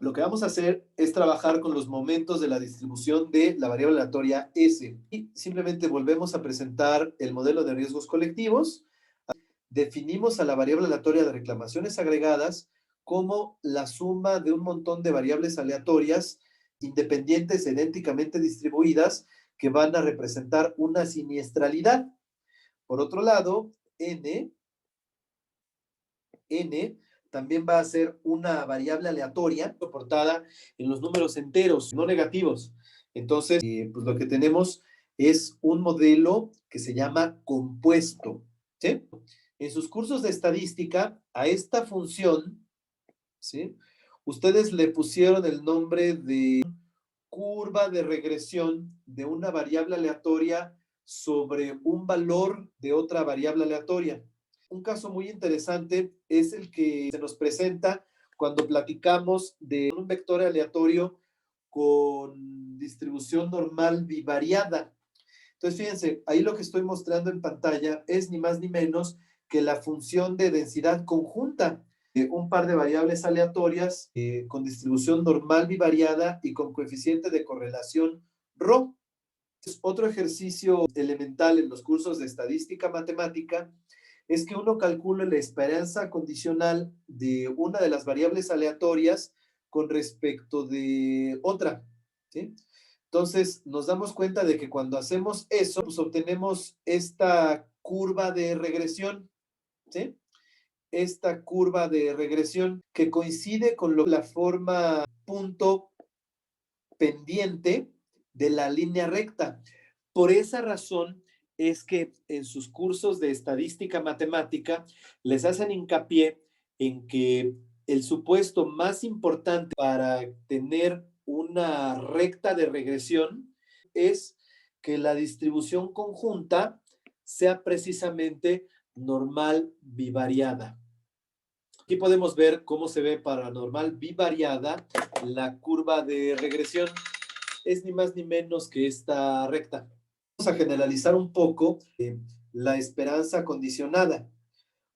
Lo que vamos a hacer es trabajar con los momentos de la distribución de la variable aleatoria S. Y simplemente volvemos a presentar el modelo de riesgos colectivos. Definimos a la variable aleatoria de reclamaciones agregadas como la suma de un montón de variables aleatorias independientes e idénticamente distribuidas que van a representar una siniestralidad. Por otro lado, N también va a ser una variable aleatoria soportada en los números enteros, no negativos. Entonces, pues lo que tenemos es un modelo que se llama compuesto, ¿sí? En sus cursos de estadística, a esta función, ¿sí? Ustedes le pusieron el nombre de curva de regresión de una variable aleatoria sobre un valor de otra variable aleatoria. Un caso muy interesante es el que se nos presenta cuando platicamos de un vector aleatorio con distribución normal bivariada. Entonces, fíjense, ahí lo que estoy mostrando en pantalla es ni más ni menos que la función de densidad conjunta de un par de variables aleatorias con distribución normal bivariada y con coeficiente de correlación ρ. Otro ejercicio elemental en los cursos de estadística matemática es que uno calcule la esperanza condicional de una de las variables aleatorias con respecto de otra, ¿sí? Entonces, nos damos cuenta de que cuando hacemos eso, pues obtenemos esta curva de regresión, ¿sí? Esta curva de regresión que coincide con la forma punto pendiente de la línea recta. Por esa razón es que en sus cursos de estadística matemática les hacen hincapié en que el supuesto más importante para tener una recta de regresión es que la distribución conjunta sea precisamente normal bivariada. Aquí podemos ver cómo se ve para normal bivariada la curva de regresión. Es ni más ni menos que esta recta. Vamos a generalizar un poco la esperanza condicionada.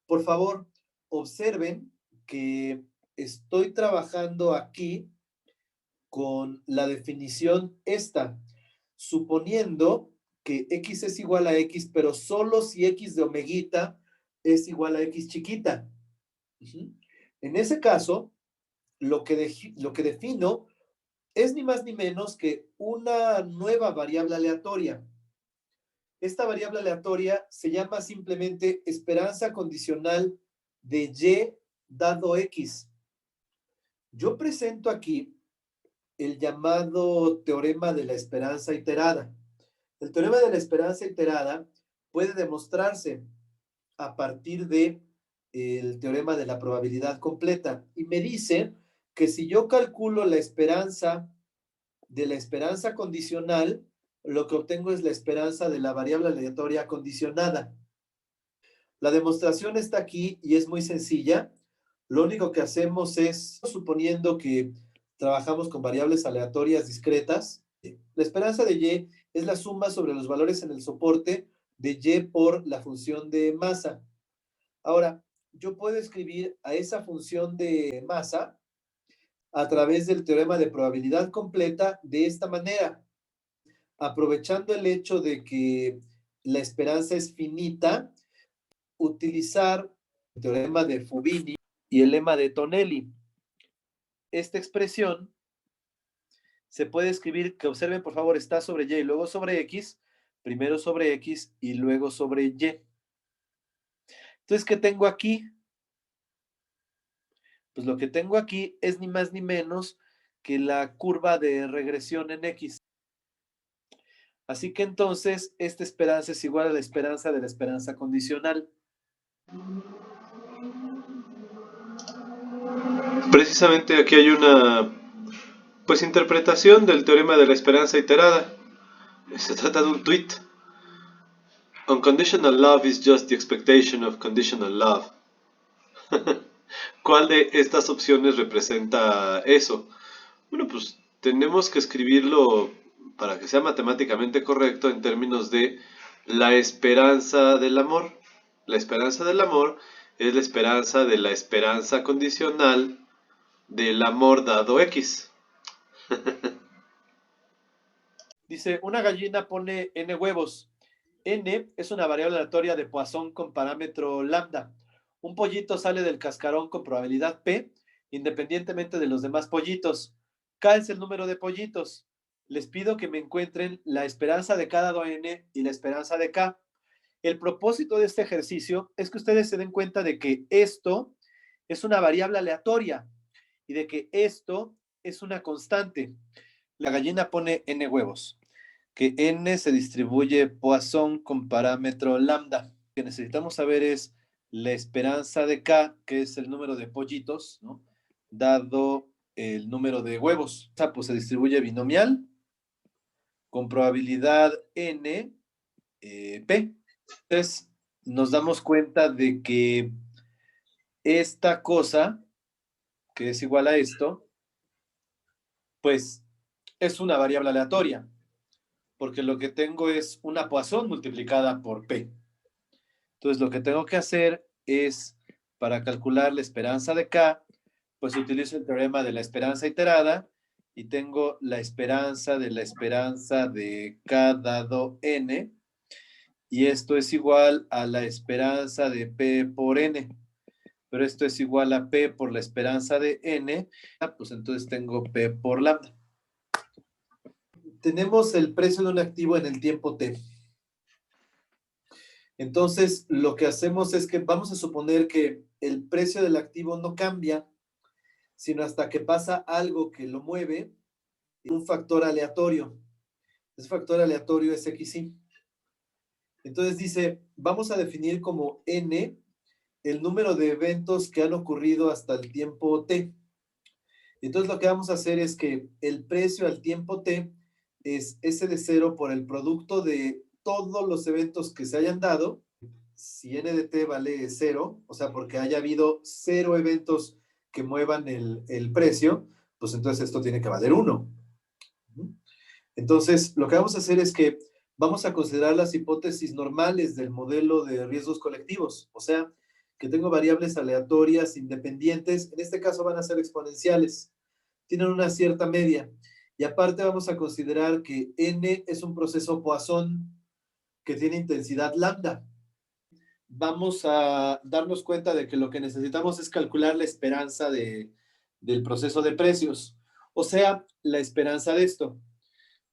Por favor, observen que estoy trabajando aquí con la definición esta, suponiendo que x es igual a x, pero solo si x de omeguita es igual a x chiquita. En ese caso, lo que defino es ni más ni menos que una nueva variable aleatoria. Esta variable aleatoria se llama simplemente esperanza condicional de y dado x. Yo presento aquí el llamado teorema de la esperanza iterada. El teorema de la esperanza iterada puede demostrarse a partir de el teorema de la probabilidad completa y me dice que si yo calculo la esperanza de la esperanza condicional, lo que obtengo es la esperanza de la variable aleatoria condicionada. La demostración está aquí y es muy sencilla. Lo único que hacemos es, suponiendo que trabajamos con variables aleatorias discretas, la esperanza de y es la suma sobre los valores en el soporte de y por la función de masa. Ahora, yo puedo escribir a esa función de masa a través del teorema de probabilidad completa de esta manera. Aprovechando el hecho de que la esperanza es finita, utilizar el teorema de Fubini y el lema de Tonelli. Esta expresión se puede escribir, que observen por favor, está sobre y, luego sobre x, primero sobre x y luego sobre y. Entonces, ¿qué tengo aquí? Pues lo que tengo aquí es ni más ni menos que la curva de regresión en x. Así que entonces, esta esperanza es igual a la esperanza de la esperanza condicional. Precisamente aquí hay una interpretación del teorema de la esperanza iterada. Se trata de un tweet. Unconditional love is just the expectation of conditional love. ¿Cuál de estas opciones representa eso? Bueno, pues tenemos que escribirlo para que sea matemáticamente correcto en términos de la esperanza del amor. La esperanza del amor es la esperanza de la esperanza condicional del amor dado X. Dice, una gallina pone n huevos. N es una variable aleatoria de Poisson con parámetro lambda. Un pollito sale del cascarón con probabilidad P, independientemente de los demás pollitos. K es el número de pollitos. Les pido que me encuentren la esperanza de K dado N y la esperanza de K. El propósito de este ejercicio es que ustedes se den cuenta de que esto es una variable aleatoria y de que esto es una constante. La gallina pone n huevos, que n se distribuye Poisson con parámetro lambda. Lo que necesitamos saber es la esperanza de K, que es el número de pollitos, ¿no? Dado el número de huevos. O sea, pues se distribuye binomial con probabilidad n, p. Entonces, nos damos cuenta de que esta cosa, que es igual a esto, pues es una variable aleatoria, porque lo que tengo es una Poisson multiplicada por P. Entonces, lo que tengo que hacer es, para calcular la esperanza de K, pues utilizo el teorema de la esperanza iterada y tengo la esperanza de K dado N, y esto es igual a la esperanza de P por N, pero esto es igual a P por la esperanza de N, pues entonces tengo P por lambda. Tenemos el precio de un activo en el tiempo T. Entonces, lo que hacemos es que vamos a suponer que el precio del activo no cambia, sino hasta que pasa algo que lo mueve, un factor aleatorio. Ese factor aleatorio es XY. Entonces dice, vamos a definir como N el número de eventos que han ocurrido hasta el tiempo T. Entonces lo que vamos a hacer es que el precio al tiempo T es S de 0 por el producto de todos los eventos que se hayan dado. Si N de T vale 0, o sea, porque haya habido 0 eventos que muevan el precio, pues entonces esto tiene que valer 1. Entonces, lo que vamos a hacer es que vamos a considerar las hipótesis normales del modelo de riesgos colectivos, o sea, que tengo variables aleatorias independientes, en este caso van a ser exponenciales, tienen una cierta media, y aparte vamos a considerar que N es un proceso Poisson que tiene intensidad lambda. Vamos a darnos cuenta de que lo que necesitamos es calcular la esperanza del proceso de precios, o sea, la esperanza de esto.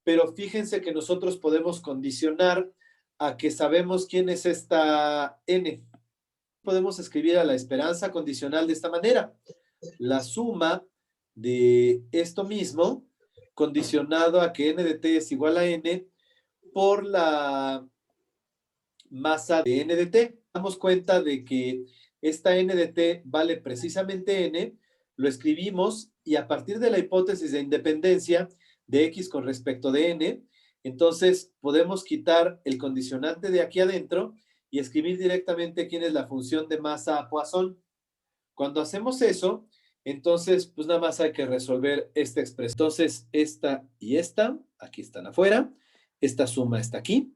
Pero fíjense que nosotros podemos condicionar a que sabemos quién es esta N. Podemos escribir a la esperanza condicional de esta manera. La suma de esto mismo, condicionado a que N de T es igual a N, por la masa de N de T. Damos cuenta de que esta N de T vale precisamente N, lo escribimos y a partir de la hipótesis de independencia de X con respecto de N, entonces podemos quitar el condicionante de aquí adentro y escribir directamente quién es la función de masa a Poisson. Cuando hacemos eso, entonces pues nada más hay que resolver esta expresión. Entonces esta y esta, aquí están afuera, esta suma está aquí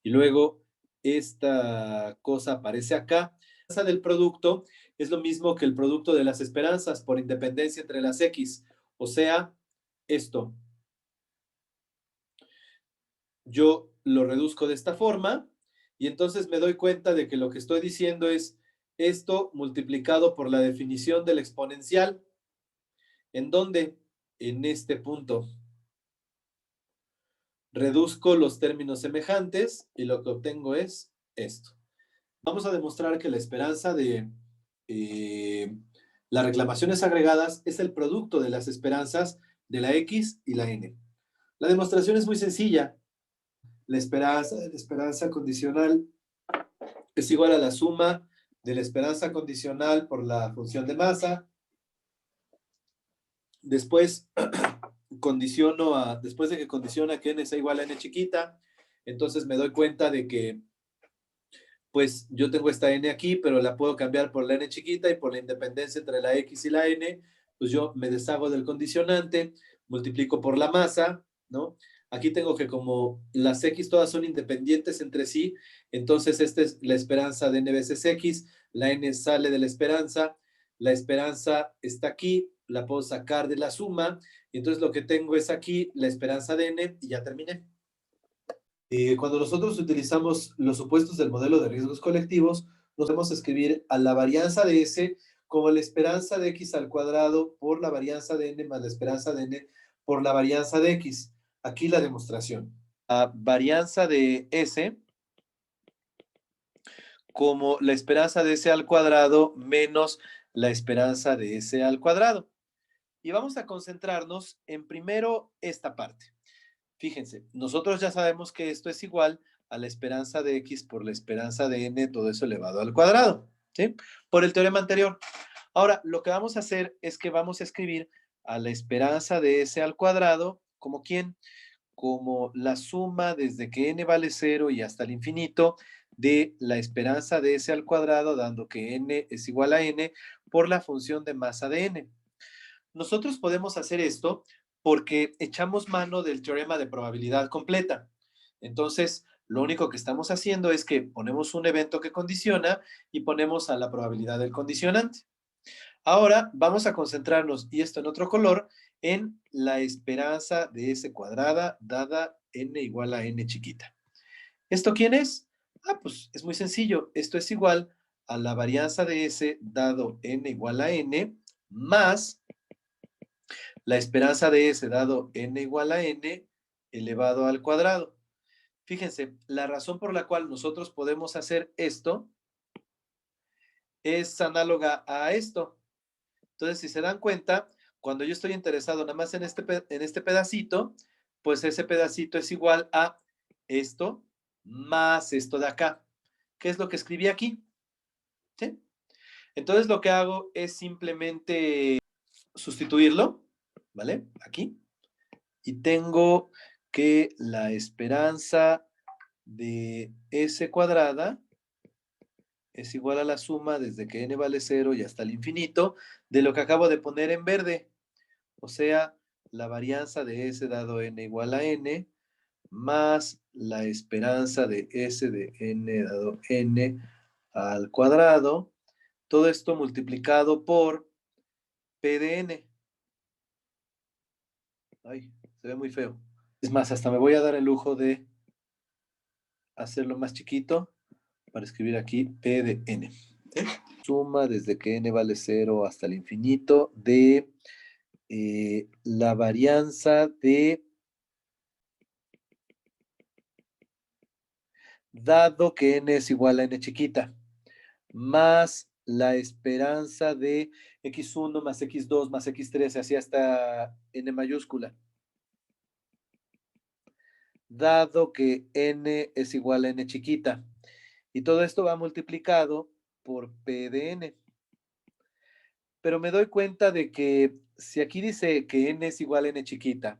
y luego esta cosa aparece acá. La masa del producto es lo mismo que el producto de las esperanzas por independencia entre las X, o sea, esto. Yo lo reduzco de esta forma y entonces me doy cuenta de que lo que estoy diciendo es esto multiplicado por la definición del exponencial. ¿En dónde? En este punto. Reduzco los términos semejantes y lo que obtengo es esto. Vamos a demostrar que la esperanza de las reclamaciones agregadas es el producto de las esperanzas de la X y la N. La demostración es muy sencilla. La esperanza condicional es igual a la suma de la esperanza condicional por la función de masa. Después después de que condiciona que n sea igual a n chiquita, entonces me doy cuenta de que pues yo tengo esta n aquí, pero la puedo cambiar por la n chiquita y por la independencia entre la x y la n, pues yo me deshago del condicionante, multiplico por la masa, ¿no? Aquí tengo que como las x todas son independientes entre sí, entonces esta es la esperanza de n veces x, la n sale de la esperanza está aquí, la puedo sacar de la suma, y entonces lo que tengo es aquí la esperanza de n, y ya terminé. Cuando nosotros utilizamos los supuestos del modelo de riesgos colectivos, nos podemos escribir a la varianza de S como la esperanza de X al cuadrado por la varianza de N más la esperanza de N por la varianza de X. Aquí la demostración. La varianza de S como la esperanza de S al cuadrado menos la esperanza de S al cuadrado. Y vamos a concentrarnos en primero esta parte. Fíjense, nosotros ya sabemos que esto es igual a la esperanza de X por la esperanza de N, todo eso elevado al cuadrado, ¿sí? Por el teorema anterior. Ahora, lo que vamos a hacer es que vamos a escribir a la esperanza de S al cuadrado, ¿como quién? Como la suma desde que N vale 0 y hasta el infinito de la esperanza de S al cuadrado, dando que N es igual a N por la función de masa de N. Nosotros podemos hacer esto porque echamos mano del teorema de probabilidad completa. Entonces, lo único que estamos haciendo es que ponemos un evento que condiciona y ponemos a la probabilidad del condicionante. Ahora vamos a concentrarnos, y esto en otro color, en la esperanza de S cuadrada dada n igual a n chiquita. ¿Esto quién es? Ah, pues es muy sencillo. Esto es igual a la varianza de S dado n igual a n más la esperanza de S dado n igual a n elevado al cuadrado. Fíjense, la razón por la cual nosotros podemos hacer esto es análoga a esto. Entonces, si se dan cuenta, cuando yo estoy interesado nada más en este pedacito, pues ese pedacito es igual a esto más esto de acá. ¿Qué es lo que escribí aquí? ¿Sí? Entonces, lo que hago es simplemente sustituirlo, ¿vale? Aquí. Y tengo que la esperanza de S cuadrada es igual a la suma desde que n vale 0 y hasta el infinito de lo que acabo de poner en verde. O sea, la varianza de S dado n igual a n más la esperanza de S de n dado n al cuadrado. Todo esto multiplicado por P de n. Ay, se ve muy feo. Es más, hasta me voy a dar el lujo de hacerlo más chiquito para escribir aquí P de n. ¿Sí? Suma desde que n vale 0 hasta el infinito de la varianza de, dado que n es igual a n chiquita, más la esperanza de x1 más x2 más x3, así hasta n mayúscula. Dado que n es igual a n chiquita. Y todo esto va multiplicado por P de n. Pero me doy cuenta de que si aquí dice que n es igual a n chiquita,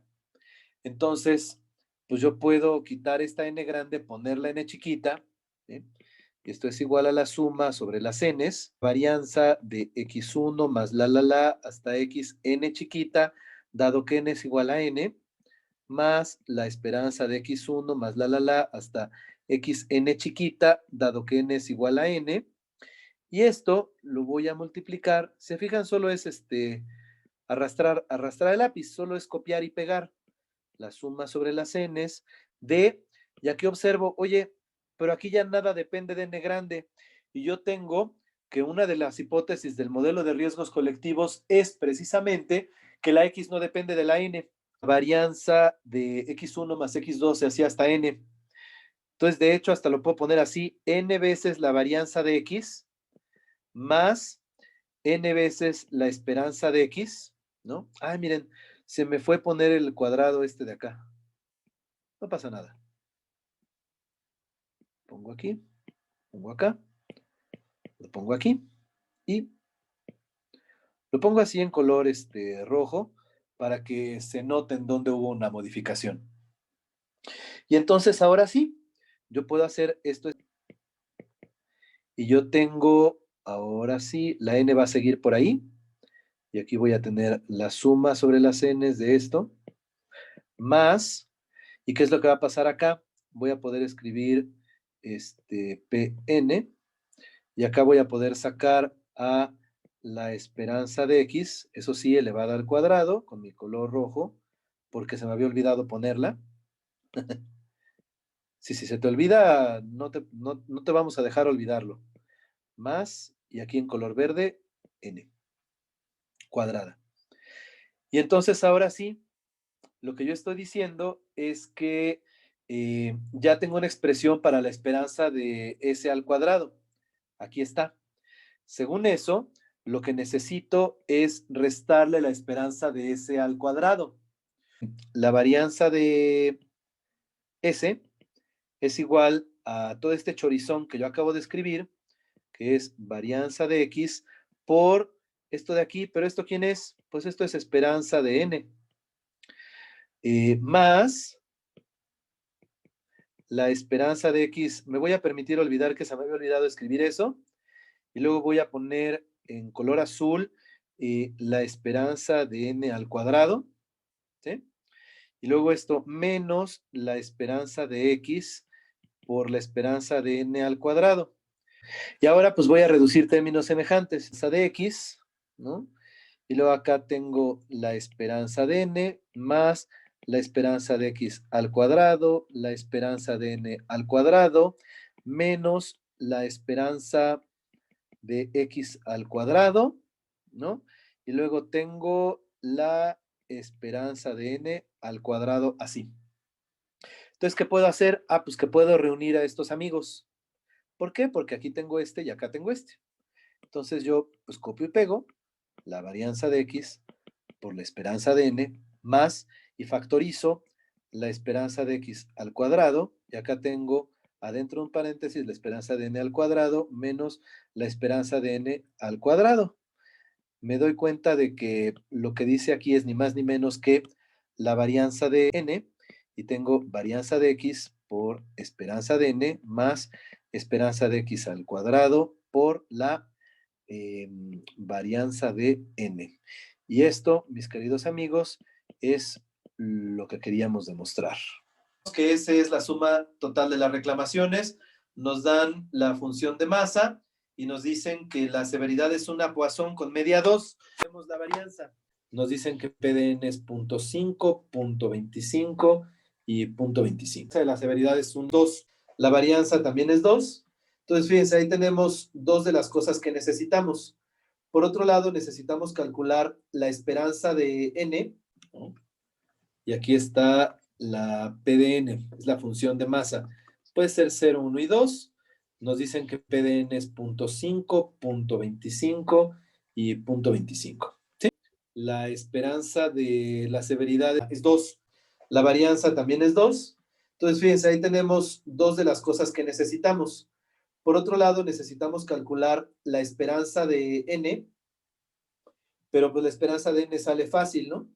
entonces, pues yo puedo quitar esta n grande, ponerla n chiquita, ¿sí? Y esto es igual a la suma sobre las n's, varianza de x1 más la hasta xn chiquita, dado que n es igual a n, más la esperanza de x1 más la hasta xn chiquita, dado que n es igual a n. Y esto lo voy a multiplicar. Se fijan, solo es arrastrar el lápiz, solo es copiar y pegar la suma sobre las n's de, y aquí observo, oye, pero aquí ya nada depende de n grande. Y yo tengo que una de las hipótesis del modelo de riesgos colectivos es precisamente que la x no depende de la n. Varianza de x1 más x2 se hacía hasta n. Entonces, de hecho, hasta lo puedo poner así, n veces la varianza de x más n veces la esperanza de x, ¿no? Ay, miren, se me fue poner el cuadrado este de acá. No pasa nada. Pongo aquí, pongo acá, lo pongo aquí y lo pongo así en color rojo para que se note en dónde hubo una modificación. Y entonces ahora sí, yo puedo hacer esto. Y yo tengo, ahora sí, la n va a seguir por ahí. Y aquí voy a tener la suma sobre las n's de esto, más, ¿y qué es lo que va a pasar acá? Voy a poder escribir Pn, y acá voy a poder sacar a la esperanza de x, eso sí, elevada al cuadrado, con mi color rojo, porque se me había olvidado ponerla. Si se te olvida, no te vamos a dejar olvidarlo. Más, y aquí en color verde, n, cuadrada. Y entonces ahora sí, lo que yo estoy diciendo es que ya tengo una expresión para la esperanza de s al cuadrado. Aquí está. Según eso, lo que necesito es restarle la esperanza de s al cuadrado. La varianza de s es igual a todo este chorizón que yo acabo de escribir, que es varianza de x por esto de aquí. ¿Pero esto quién es? Pues esto es esperanza de n. Más la esperanza de x. Me voy a permitir olvidar que se me había olvidado escribir eso. Y luego voy a poner en color azul la esperanza de n al cuadrado. ¿Sí? Y luego esto menos la esperanza de x por la esperanza de n al cuadrado. Y ahora pues voy a reducir términos semejantes. Esa de x, ¿no? Y luego acá tengo la esperanza de n más la esperanza de x al cuadrado, la esperanza de n al cuadrado, menos la esperanza de x al cuadrado, ¿no? Y luego tengo la esperanza de n al cuadrado así. Entonces, ¿qué puedo hacer? Ah, pues que puedo reunir a estos amigos. ¿Por qué? Porque aquí tengo este y acá tengo este. Entonces yo pues copio y pego la varianza de x por la esperanza de n más y factorizo la esperanza de x al cuadrado, y acá tengo adentro un paréntesis la esperanza de n al cuadrado menos la esperanza de n al cuadrado. Me doy cuenta de que lo que dice aquí es ni más ni menos que la varianza de n, y tengo varianza de x por esperanza de n más esperanza de x al cuadrado por la varianza de n. Y esto, mis queridos amigos, es lo que queríamos demostrar. Que esa es la suma total de las reclamaciones. Nos dan la función de masa y nos dicen que la severidad es una Poisson con media 2. Vemos la varianza. Nos dicen que PDN es 0.5, 0.25 y 0.25. La severidad es un 2. La varianza también es 2. Entonces, fíjense, ahí tenemos dos de las cosas que necesitamos. Por otro lado, necesitamos calcular la esperanza de n, ¿no? Y aquí está la PDN, es la función de masa. Puede ser 0, 1 y 2. Nos dicen que PDN es 0.5, 0.25 y 0.25. ¿Sí? La esperanza de la severidad es 2. La varianza también es 2. Entonces, fíjense, ahí tenemos dos de las cosas que necesitamos. Por otro lado, necesitamos calcular la esperanza de n, pero pues la esperanza de n sale fácil, ¿no?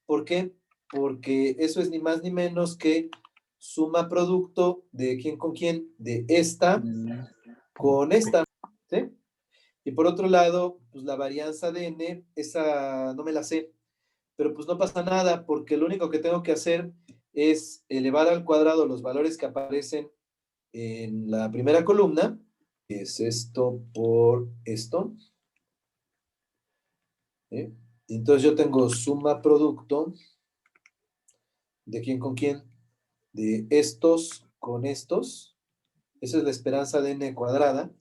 ¿Por qué? Porque eso es ni más ni menos que suma producto de quién con quién, de esta con esta, ¿sí? Y por otro lado, pues la varianza de n, esa no me la sé, pero pues no pasa nada, porque lo único que tengo que hacer es elevar al cuadrado los valores que aparecen en la primera columna, es esto por esto, ¿sí? Entonces yo tengo suma producto de quién con quién, de estos con estos. Esa es la esperanza de n cuadrada.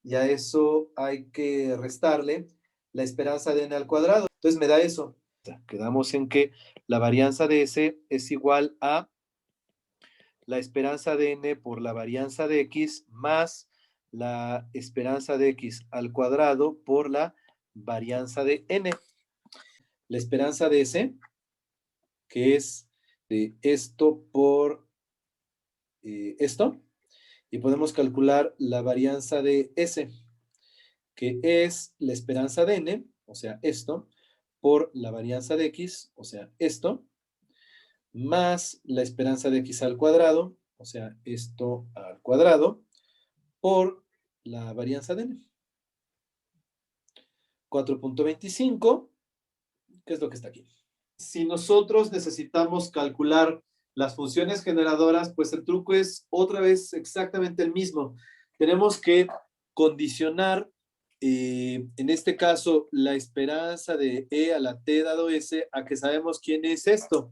Y a eso hay que restarle la esperanza de n al cuadrado. Entonces me da eso. Quedamos en que la varianza de S es igual a la esperanza de n por la varianza de x más la esperanza de x al cuadrado por la varianza de n. La esperanza de S, que es de esto por esto, y podemos calcular la varianza de S, que es la esperanza de n, o sea, esto, por la varianza de x, o sea, esto, más la esperanza de x al cuadrado, o sea, esto al cuadrado, por la varianza de n. 4.25, ¿qué es lo que está aquí? Si nosotros necesitamos calcular las funciones generadoras, pues el truco es otra vez exactamente el mismo. Tenemos que condicionar en este caso, la esperanza de E a la T dado S, a que sabemos quién es esto.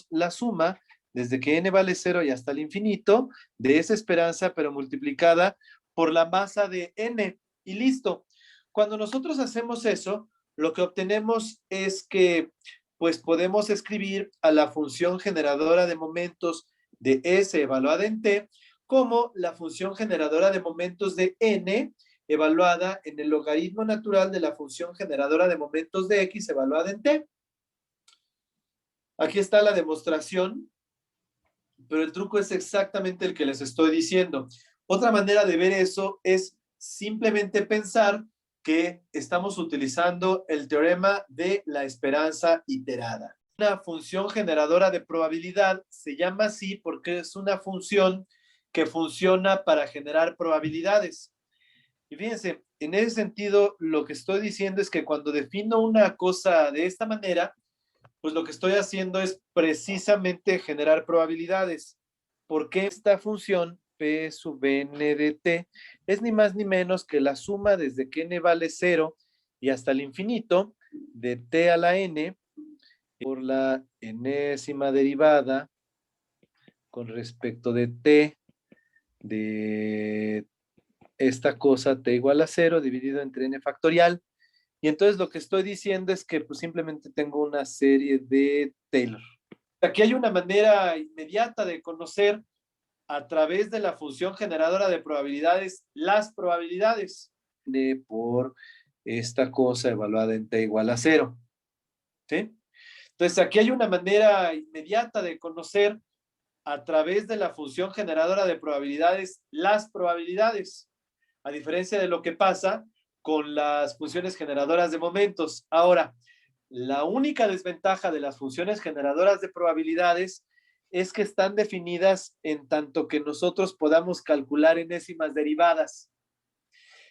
La suma, desde que n vale 0 y hasta el infinito, de esa esperanza, pero multiplicada por la masa de n, y listo. Cuando nosotros hacemos eso, lo que obtenemos es que, pues podemos escribir a la función generadora de momentos de S evaluada en T como la función generadora de momentos de n evaluada en el logaritmo natural de la función generadora de momentos de x evaluada en t. Aquí está la demostración, pero el truco es exactamente el que les estoy diciendo. Otra manera de ver eso es simplemente pensar que estamos utilizando el teorema de la esperanza iterada. Una función generadora de probabilidad se llama así porque es una función que funciona para generar probabilidades. Y fíjense, en ese sentido, lo que estoy diciendo es que cuando defino una cosa de esta manera, pues lo que estoy haciendo es precisamente generar probabilidades. Porque esta función P sub n de t es ni más ni menos que la suma desde que n vale 0 y hasta el infinito de t a la n por la enésima derivada con respecto de t de esta cosa t igual a 0 dividido entre n factorial. Y entonces lo que estoy diciendo es que pues simplemente tengo una serie de Taylor. Aquí hay una manera inmediata de conocer a través de la función generadora de probabilidades las probabilidades de por esta cosa evaluada en t igual a 0. ¿Sí? Entonces aquí hay una manera inmediata de conocer a través de la función generadora de probabilidades las probabilidades, a diferencia de lo que pasa con las funciones generadoras de momentos. Ahora, la única desventaja de las funciones generadoras de probabilidades es que están definidas en tanto que nosotros podamos calcular enésimas derivadas.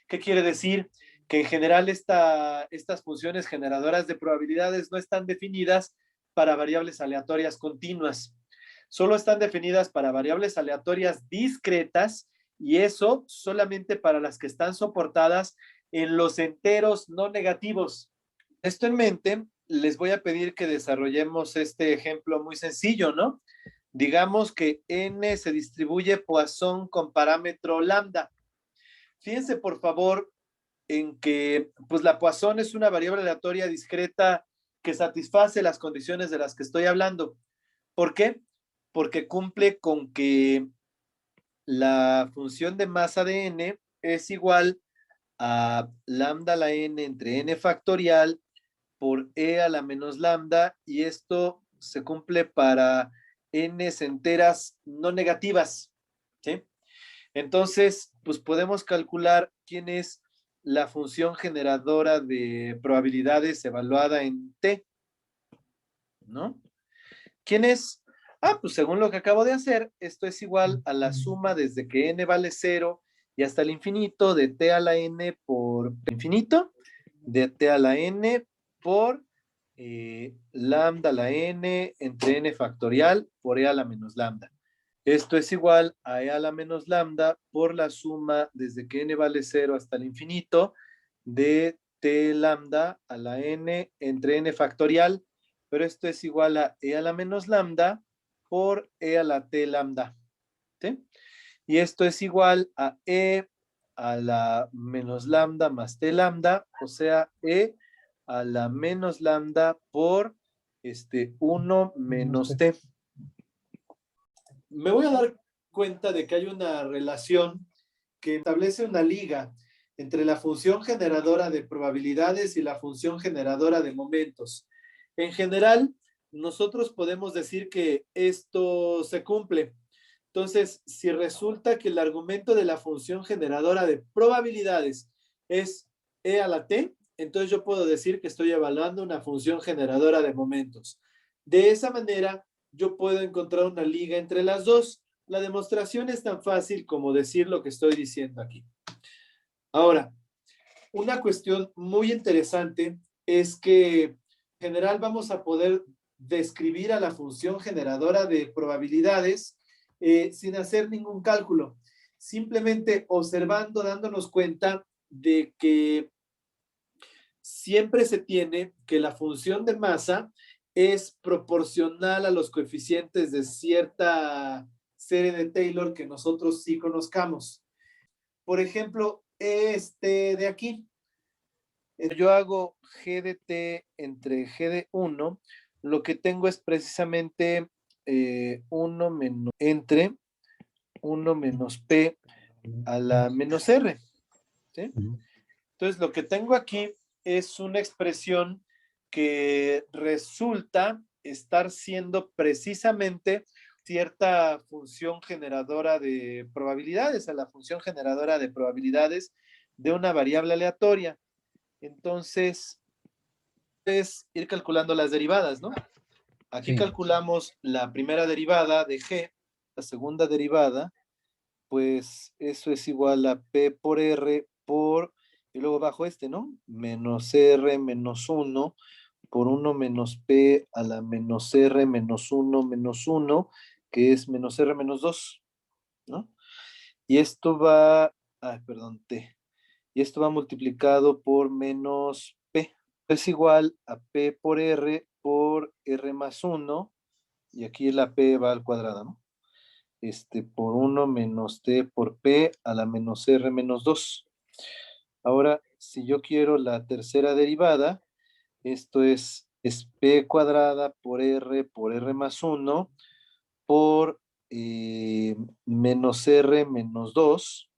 ¿Qué quiere decir? Que en general estas funciones generadoras de probabilidades no están definidas para variables aleatorias continuas. Solo están definidas para variables aleatorias discretas y eso solamente para las que están soportadas en los enteros no negativos. Esto en mente, les voy a pedir que desarrollemos este ejemplo muy sencillo, ¿no? Digamos que n se distribuye Poisson con parámetro lambda. Fíjense, por favor, en que pues la Poisson es una variable aleatoria discreta que satisface las condiciones de las que estoy hablando. ¿Por qué? Porque cumple con que la función de masa de n es igual a lambda a la n entre n factorial por e a la menos lambda, y esto se cumple para n enteras no negativas, ¿sí? Entonces, pues podemos calcular quién es la función generadora de probabilidades evaluada en t, ¿no? ¿Quién es? Ah, pues según lo que acabo de hacer, esto es igual a la suma desde que n vale 0 y hasta el infinito de t a la n por infinito, de t a la n por lambda a la n entre n factorial por e a la menos lambda. Esto es igual a e a la menos lambda por la suma desde que n vale 0 hasta el infinito de t lambda a la n entre n factorial, pero esto es igual a e a la menos lambda por e a la t lambda. ¿Sí? Y esto es igual a e a la menos lambda más t lambda, o sea, e a la menos lambda por 1 menos t. Me voy a dar cuenta de que hay una relación que establece una liga entre la función generadora de probabilidades y la función generadora de momentos. En general, nosotros podemos decir que esto se cumple. Entonces, si resulta que el argumento de la función generadora de probabilidades es e a la t, entonces yo puedo decir que estoy evaluando una función generadora de momentos. De esa manera, yo puedo encontrar una liga entre las dos. La demostración es tan fácil como decir lo que estoy diciendo aquí. Ahora, una cuestión muy interesante es que en general vamos a poder describir a la función generadora de probabilidades sin hacer ningún cálculo, simplemente observando, dándonos cuenta de que siempre se tiene que la función de masa es proporcional a los coeficientes de cierta serie de Taylor que nosotros sí conozcamos. Por ejemplo, este de aquí. Yo hago G de T entre G de 1, lo que tengo es precisamente 1 menos entre 1 menos P a la menos R. ¿Sí? Entonces, lo que tengo aquí es una expresión que resulta estar siendo precisamente cierta función generadora de probabilidades, a la función generadora de probabilidades de una variable aleatoria. Entonces, es ir calculando las derivadas, ¿no? Aquí sí. Calculamos la primera derivada de G, la segunda derivada, pues eso es igual a P por R por, y luego bajo este, ¿no? Menos R menos 1 por 1 menos P a la menos R menos 1, que es menos R menos 2, ¿no? Y esto va, perdón, T. Y esto va multiplicado por menos P. Es igual a P por R más 1, y aquí la P va al cuadrado, ¿no? Por 1 menos T por P a la menos R menos 2. Ahora, si yo quiero la tercera derivada, esto es P cuadrada por R más 1 por menos R menos 2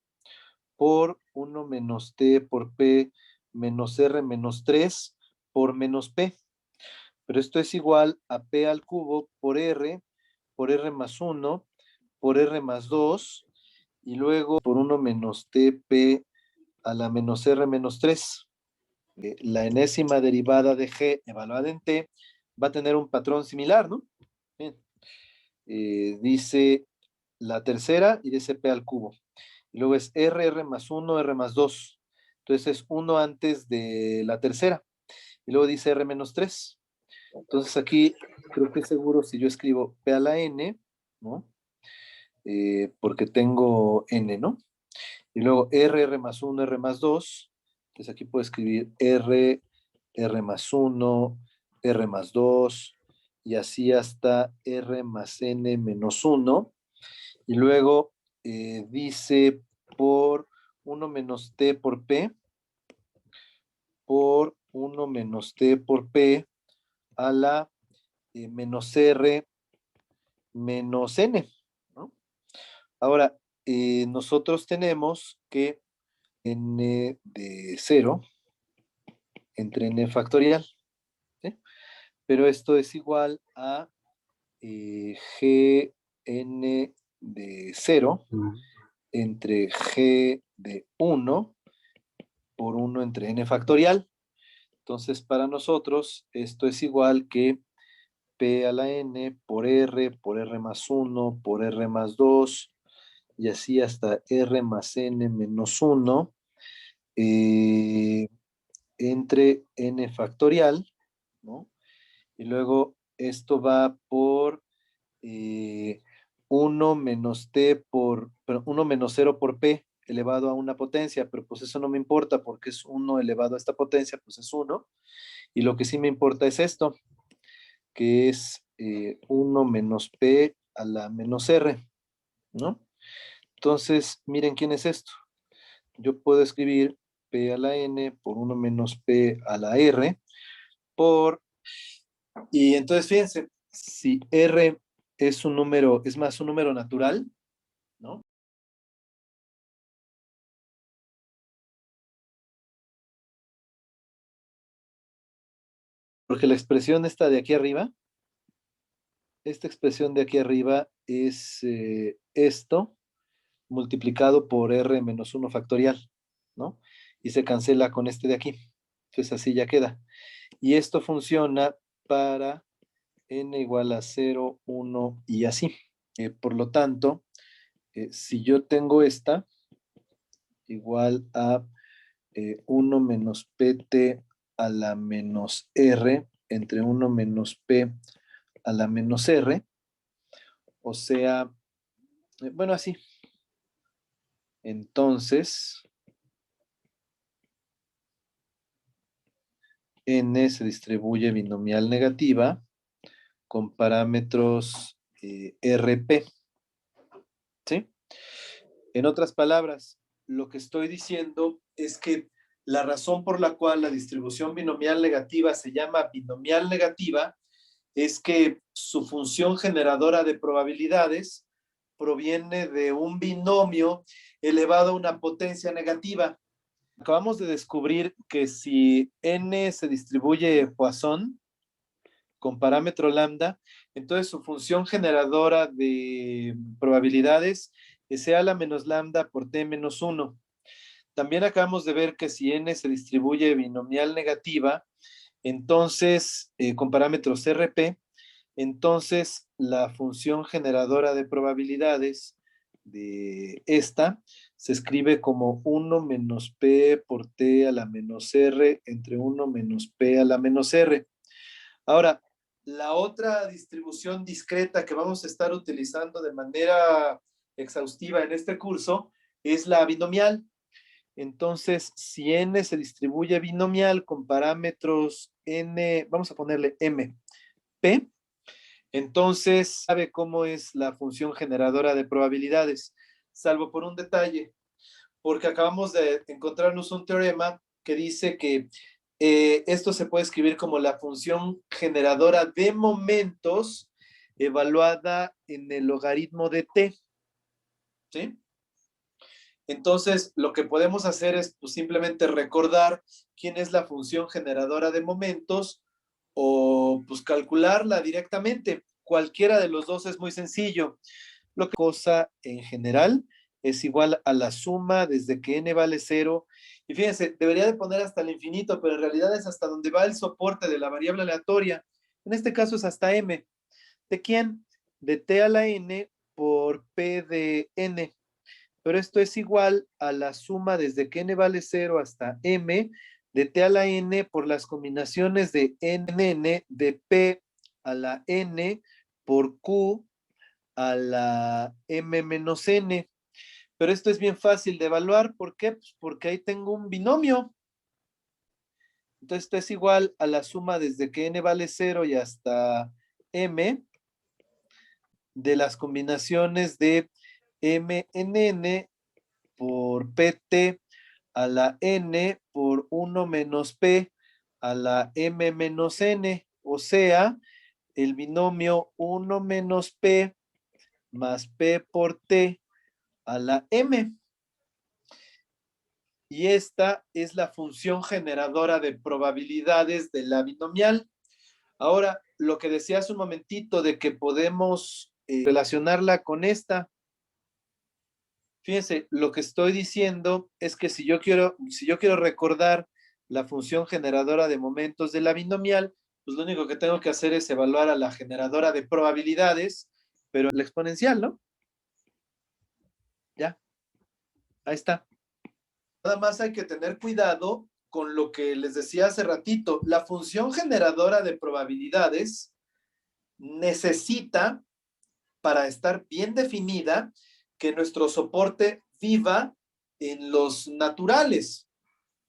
por 1 menos T por P menos R menos 3 por menos P. Pero esto es igual a P al cubo por R más 1 por R más 2 y luego por 1 menos TP a la menos R menos 3. La enésima derivada de G evaluada en T va a tener un patrón similar, ¿no? Bien. Dice la tercera y dice P al cubo. Y luego es R más 1, R más 2. Entonces es 1 antes de la tercera. Y luego dice R menos 3. Entonces aquí creo que seguro si yo escribo P a la N, ¿no? Porque tengo N, ¿no? Y luego R más 1, R más 2. Entonces aquí puedo escribir R más 1, R más 2, y así hasta R más N menos 1. Y luego dice por 1 menos T por P, por 1 menos T por P a la menos R menos N, ¿no? Ahora, nosotros tenemos que N de 0 entre N factorial, ¿sí? Pero esto es igual a Gn de 0 entre G de 1 por 1 entre N factorial. Entonces, para nosotros, esto es igual que P a la N por R más 1, por R más 2, y así hasta R más N menos 1, entre N factorial, ¿no? Y luego esto va por 1 menos T por, 1 menos 0 por P elevado a una potencia, pero pues eso no me importa porque es 1 elevado a esta potencia, pues es 1. Y lo que sí me importa es esto, que es 1 menos P a la menos R, ¿no? Entonces, miren quién es esto. Yo puedo escribir P a la N por 1 menos P a la R por... Y entonces, fíjense, si R es un número, es más un número natural, ¿no? Porque la expresión esta de aquí arriba, esta expresión de aquí arriba es esto multiplicado por R menos 1 factorial, ¿no? Y se cancela con este de aquí. Entonces así ya queda. Y esto funciona para n igual a 0, 1 y así. Por lo tanto, si yo tengo esta igual a 1 menos pt a la menos r entre 1 menos p a la menos r, o sea, bueno, así. Entonces, N se distribuye binomial negativa con parámetros RP, ¿sí? En otras palabras, lo que estoy diciendo es que la razón por la cual la distribución binomial negativa se llama binomial negativa es que su función generadora de probabilidades proviene de un binomio elevado a una potencia negativa. Acabamos de descubrir que si n se distribuye Poisson con parámetro lambda, entonces su función generadora de probabilidades es a la menos lambda por t menos 1. También acabamos de ver que si n se distribuye binomial negativa, entonces con parámetros RP, entonces la función generadora de probabilidades de esta se escribe como 1 menos p por t a la menos r entre 1 menos p a la menos r. Ahora, la otra distribución discreta que vamos a estar utilizando de manera exhaustiva en este curso es la binomial. Entonces, si n se distribuye binomial con parámetros n, vamos a ponerle m, p, entonces sabe cómo es la función generadora de probabilidades, salvo por un detalle, porque acabamos de encontrarnos un teorema que dice que esto se puede escribir como la función generadora de momentos evaluada en el logaritmo de t, ¿sí? Entonces, lo que podemos hacer es pues, simplemente recordar quién es la función generadora de momentos o pues calcularla directamente. Cualquiera de los dos es muy sencillo. Lo que cosa en general es igual a la suma desde que n vale 0. Y fíjense, debería de poner hasta el infinito, pero en realidad es hasta donde va el soporte de la variable aleatoria. En este caso es hasta m. ¿De quién? De t a la n por p de n. Pero esto es igual a la suma desde que n vale 0 hasta m de t a la n por las combinaciones de n de p a la n por q a la m menos n. Pero esto es bien fácil de evaluar. ¿Por qué? Pues porque ahí tengo un binomio. Entonces esto es igual a la suma desde que n vale 0 y hasta m de las combinaciones de mnn por pt a la n por 1 menos p a la m menos n, o sea, el binomio 1 menos p más p por t a la m. Y esta es la función generadora de probabilidades de la binomial. Ahora, lo que decía hace un momentito de que podemos relacionarla con esta, fíjense, lo que estoy diciendo es que si yo quiero recordar la función generadora de momentos de la binomial, pues lo único que tengo que hacer es evaluar a la generadora de probabilidades, pero la exponencial, ¿no? Ya, ahí está. Nada más hay que tener cuidado con lo que les decía hace ratito. La función generadora de probabilidades necesita, para estar bien definida, que nuestro soporte viva en los naturales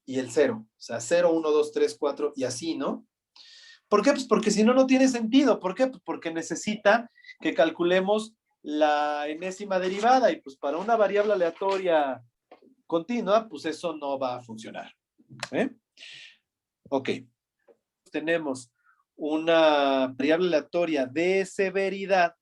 y el 0. O sea, 0, 1, 2, 3, 4 y así, ¿no? ¿Por qué? Pues porque si no, no tiene sentido. ¿Por qué? Pues porque necesita que calculemos la enésima derivada y pues para una variable aleatoria continua, pues eso no va a funcionar. ¿Eh? Ok. Tenemos una variable aleatoria de severidad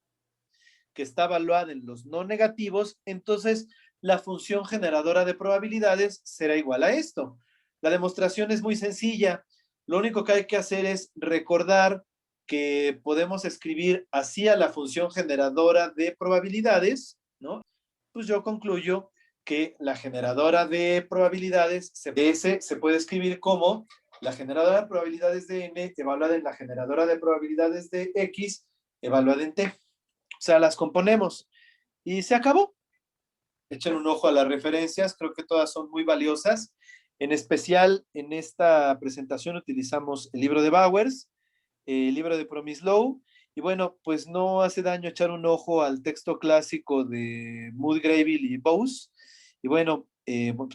que está evaluada en los no negativos, entonces la función generadora de probabilidades será igual a esto. La demostración es muy sencilla. Lo único que hay que hacer es recordar que podemos escribir así a la función generadora de probabilidades, ¿no? Pues yo concluyo que la generadora de probabilidades se puede escribir como la generadora de probabilidades de n evaluada en la generadora de probabilidades de x evaluada en t. O sea, las componemos y se acabó. Echen un ojo a las referencias, creo que todas son muy valiosas. En especial, en esta presentación utilizamos el libro de Bowers, el libro de Promislow, y bueno, pues no hace daño echar un ojo al texto clásico de Moody Graybill y Bose, y bueno,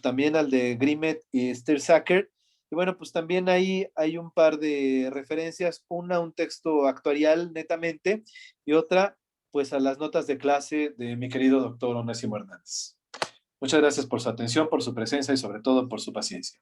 también al de Grimet y Stirsacker, Y bueno, pues también ahí hay un par de referencias, una un texto actuarial netamente y otra pues a las notas de clase de mi querido doctor Onésimo Hernández. Muchas gracias por su atención, por su presencia y sobre todo por su paciencia.